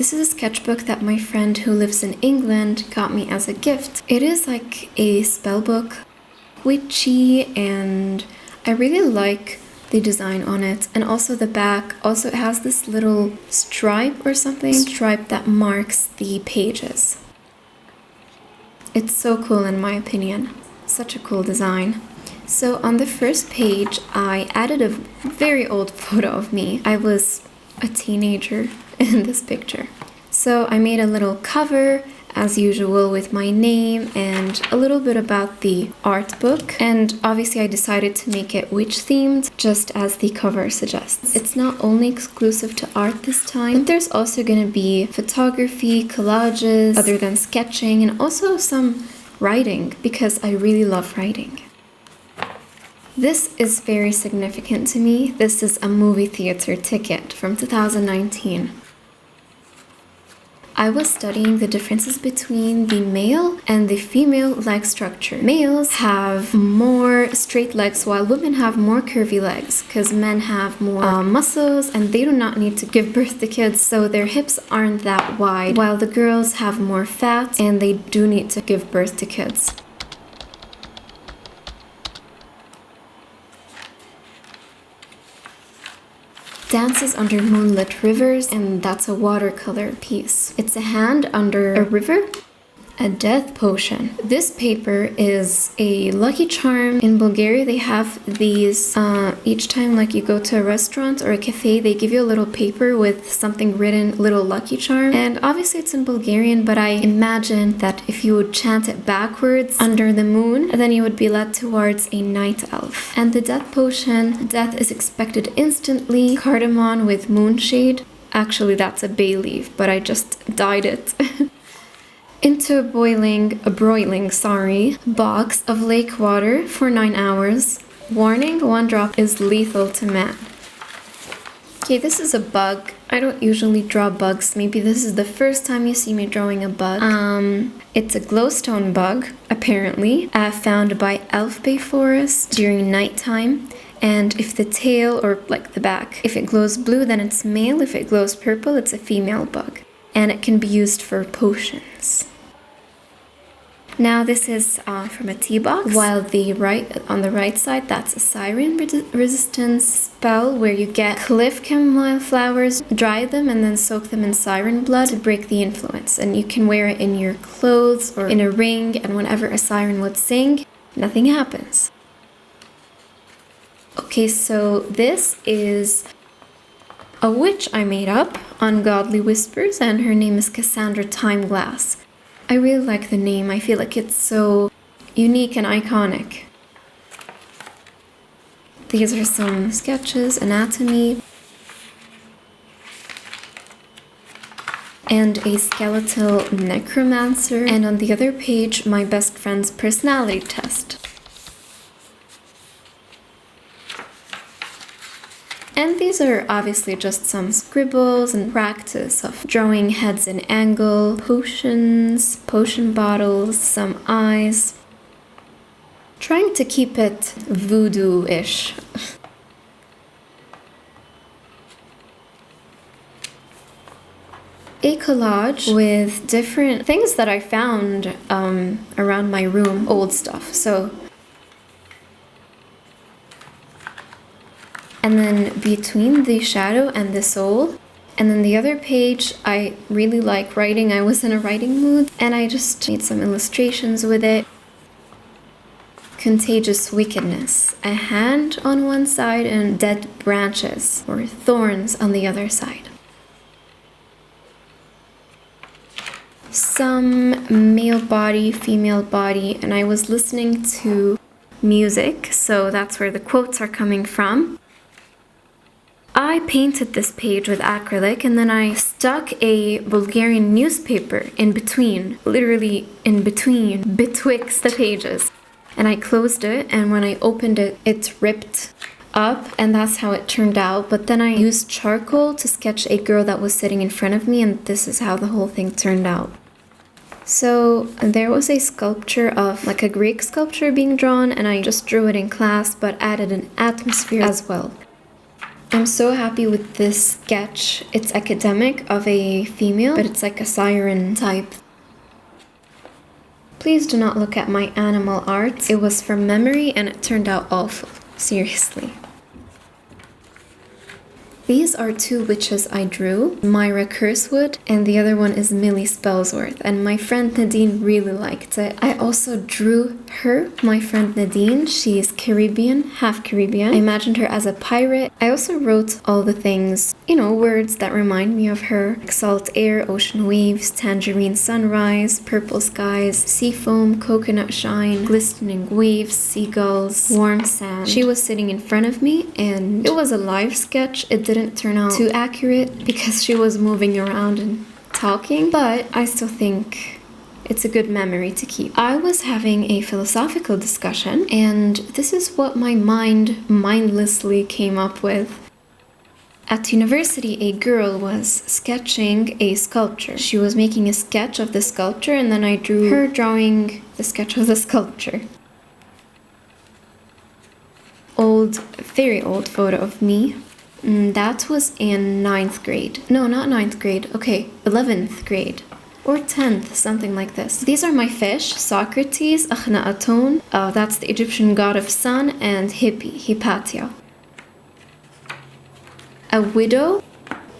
This is a sketchbook that my friend who lives in England got me as a gift. It is like a spell book, witchy, and I really like the design on it. And also the back, also it has this little stripe or something, stripe that marks the pages. It's so cool in my opinion. Such a cool design. So on the first page, I added a very old photo of me. I was a teenager in this picture. So I made a little cover, as usual, with my name and a little bit about the art book. And obviously I decided to make it witch themed, just as the cover suggests. It's not only exclusive to art this time, but there's also going to be photography, collages, other than sketching, and also some writing, because I really love writing. This is very significant to me. This is a movie theater ticket from 2019. I was studying the differences between the male and the female leg structure. Males have more straight legs while women have more curvy legs, because men have more muscles and they do not need to give birth to kids, so their hips aren't that wide, while the girls have more fat and they do need to give birth to kids. Dances under moonlit rivers, and that's a watercolor piece. It's a hand under a river, a death potion. This paper is a lucky charm. In Bulgaria, they have these each time like you go to a restaurant or a cafe, they give you a little paper with something written, little lucky charm. And obviously it's in Bulgarian, but I imagine that if you would chant it backwards under the moon, then you would be led towards a night elf. And the death potion, death is expected instantly. Cardamom with moonshade. Actually, that's a bay leaf, but I just dyed it. Into a broiling box of lake water for 9 hours. Warning, 1 drop is lethal to man. Okay, this is a bug. I don't usually draw bugs. Maybe this is the first time you see me drawing a bug. It's a glowstone bug, apparently, found by Elf Bay Forest during nighttime. And if the tail, or like the back, if it glows blue, then it's male. If it glows purple, it's a female bug. And it can be used for potions. Now this is from a tea box, while on the right side, that's a siren resistance spell where you get cliff chamomile flowers, dry them, and then soak them in siren blood to break the influence. And you can wear it in your clothes or in a ring, and whenever a siren would sing, nothing happens. Okay, so this is a witch I made up, Ungodly Whispers, and her name is Cassandra Timeglass. I really like the name. I feel like it's so unique and iconic. These are some sketches, anatomy, and a skeletal necromancer. And on the other page, my best friend's personality test. And these are obviously just some scribbles and practice of drawing heads in angle, potions, potion bottles, some eyes. Trying to keep it voodoo-ish. A collage with different things that I found around my room, old stuff. And then between the shadow and the soul. And then the other page, I really like writing. I was in a writing mood and I just made some illustrations with it. Contagious wickedness. A hand on one side and dead branches or thorns on the other side. Some male body, female body, and I was listening to music, so that's where the quotes are coming from. I painted this page with acrylic and then I stuck a Bulgarian newspaper in between, literally in between, betwixt the pages. And I closed it, and when I opened it, it ripped up, and that's how it turned out. But then I used charcoal to sketch a girl that was sitting in front of me, and this is how the whole thing turned out. So there was a sculpture of like a Greek sculpture being drawn, and I just drew it in class but added an atmosphere as well. I'm so happy with this sketch. It's academic of a female, but it's like a siren type. Please do not look at my animal art. It was from memory and it turned out awful. Seriously. These are two witches I drew, Myra Cursewood, and the other one is Millie Spellsworth, and my friend Nadine really liked it. I also drew her, my friend Nadine. She is Caribbean, half Caribbean. I imagined her as a pirate. I also wrote all the things, you know, words that remind me of her. Salt air, ocean waves, tangerine sunrise, purple skies, sea foam, coconut shine, glistening waves, seagulls, warm sand. She was sitting in front of me and it was a live sketch. It didn't turn out too accurate because she was moving around and talking, but I still think it's a good memory to keep. I was having a philosophical discussion and this is what my mind mindlessly came up with. At university, a girl was sketching a sculpture. She was making a sketch of the sculpture and then I drew her drawing the sketch of the sculpture. Very old photo of me. That was in 9th grade. No, not 9th grade. Okay, 11th grade. Or 10th, something like this. These are my fish. Socrates, Akhenaton. That's the Egyptian god of sun. And Hypatia. A widow.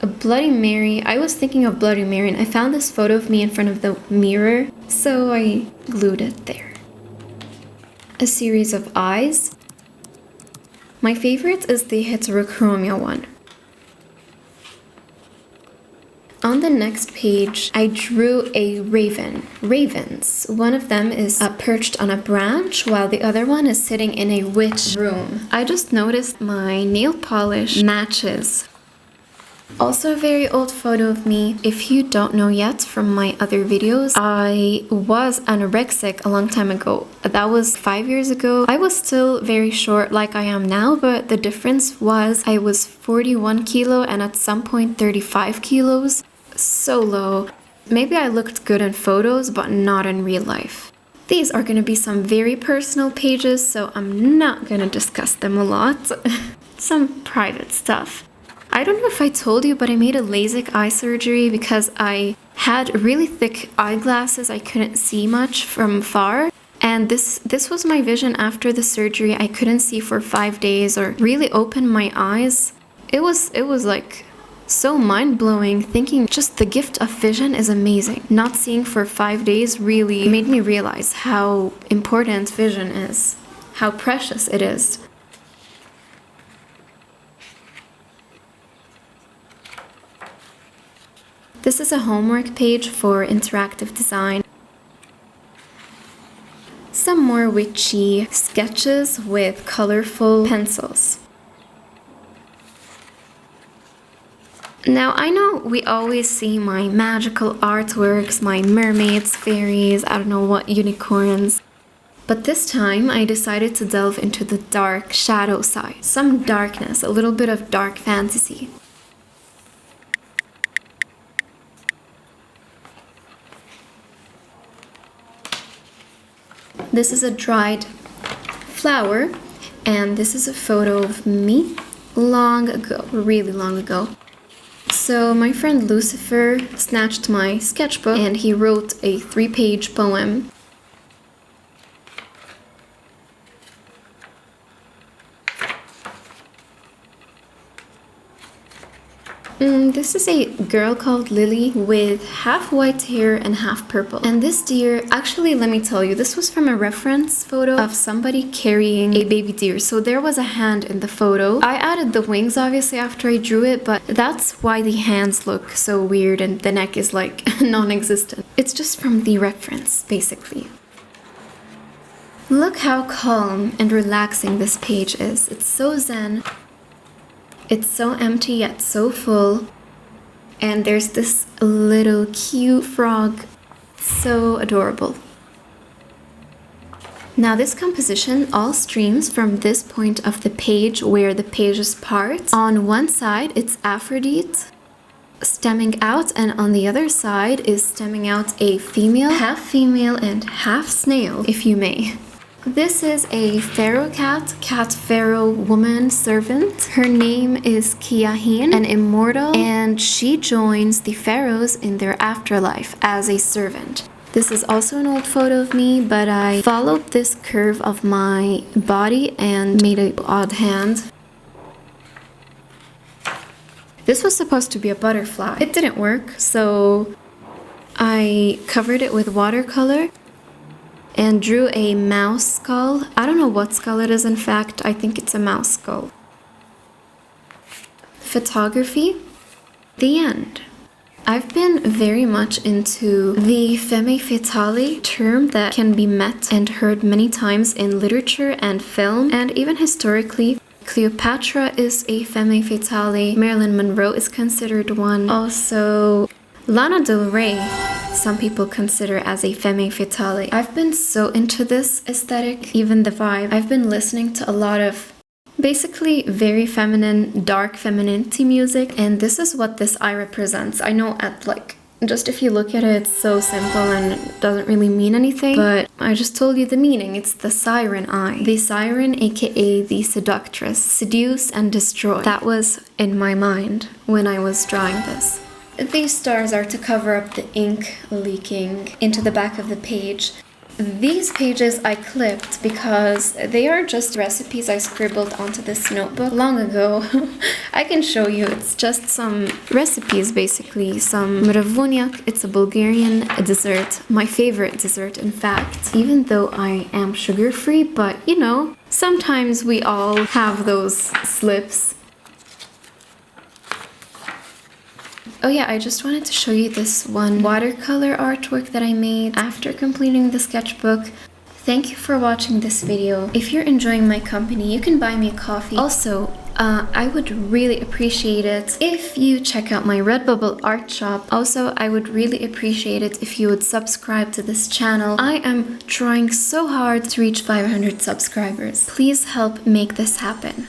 A Bloody Mary. I was thinking of Bloody Mary and I found this photo of me in front of the mirror. So I glued it there. A series of eyes. My favorite is the heterochromia one. On the next page, I drew a raven. Ravens. One of them is perched on a branch, while the other one is sitting in a witch room. I just noticed my nail polish matches. Also a very old photo of me. If you don't know yet from my other videos, I was anorexic a long time ago. That was 5 years ago. I was still very short like I am now, but the difference was I was 41 kilo and at some point 35 kilos. So low. Maybe I looked good in photos, but not in real life. These are going to be some very personal pages, so I'm not going to discuss them a lot. Some private stuff. I don't know if I told you, but I made a LASIK eye surgery because I had really thick eyeglasses. I couldn't see much from far. And this was my vision after the surgery. I couldn't see for 5 days or really open my eyes. It was like so mind-blowing, thinking just the gift of vision is amazing. Not seeing for 5 days really made me realize how important vision is, how precious it is. This is a homework page for interactive design. Some more witchy sketches with colorful pencils. Now, I know we always see my magical artworks, my mermaids, fairies, I don't know what, unicorns. But this time I decided to delve into the dark shadow side. Some darkness, a little bit of dark fantasy. This is a dried flower, and this is a photo of me long ago, really long ago. So my friend Lucifer snatched my sketchbook and he wrote a 3-page poem. This is a girl called Lily with half white hair and half purple. And this deer, actually, let me tell you, this was from a reference photo of somebody carrying a baby deer. So there was a hand in the photo. I added the wings, obviously, after I drew it, but that's why the hands look so weird and the neck is like non-existent. It's just from the reference, basically. Look how calm and relaxing this page is. It's so zen. It's so empty yet so full. And there's this little cute frog. So adorable. Now this composition all streams from this point of the page where the pages part. On one side it's Aphrodite stemming out, and on the other side is stemming out a female, half and half snail, if you may. This is a pharaoh cat pharaoh woman servant. Her name is Kiahin, an immortal, and she joins the pharaohs in their afterlife as a servant. This is also an old photo of me, but I followed this curve of my body and made an odd hand. This was supposed to be a butterfly. It didn't work, so I covered it with watercolor and drew a mouse skull. I don't know what skull it is, in fact. I think it's a mouse skull. Photography. The end. I've been very much into the femme fatale term that can be met and heard many times in literature and film, and even historically. Cleopatra is a femme fatale. Marilyn Monroe is considered one. Also, Lana Del Rey, some people consider as a femme fatale. I've been so into this aesthetic, even the vibe. I've been listening to a lot of basically very feminine, dark femininity music, and this is what this eye represents. I know just if you look at it, it's so simple and it doesn't really mean anything, but I just told you the meaning. It's the siren eye. The siren, aka the seductress. Seduce and destroy. That was in my mind when I was drawing this. These stars are to cover up the ink leaking into the back of the page. These pages I clipped because they are just recipes I scribbled onto this notebook long ago. I can show you. It's just some recipes, basically. Some mravunyak. It's a Bulgarian dessert. My favorite dessert, in fact. Even though I am sugar-free, but you know, sometimes we all have those slips. Oh yeah, I just wanted to show you this one watercolor artwork that I made after completing the sketchbook. Thank you for watching this video. If you're enjoying my company, you can buy me a coffee. Also, I would really appreciate it if you check out my Redbubble art shop. Also, I would really appreciate it if you would subscribe to this channel. I am trying so hard to reach 500 subscribers. Please help make this happen.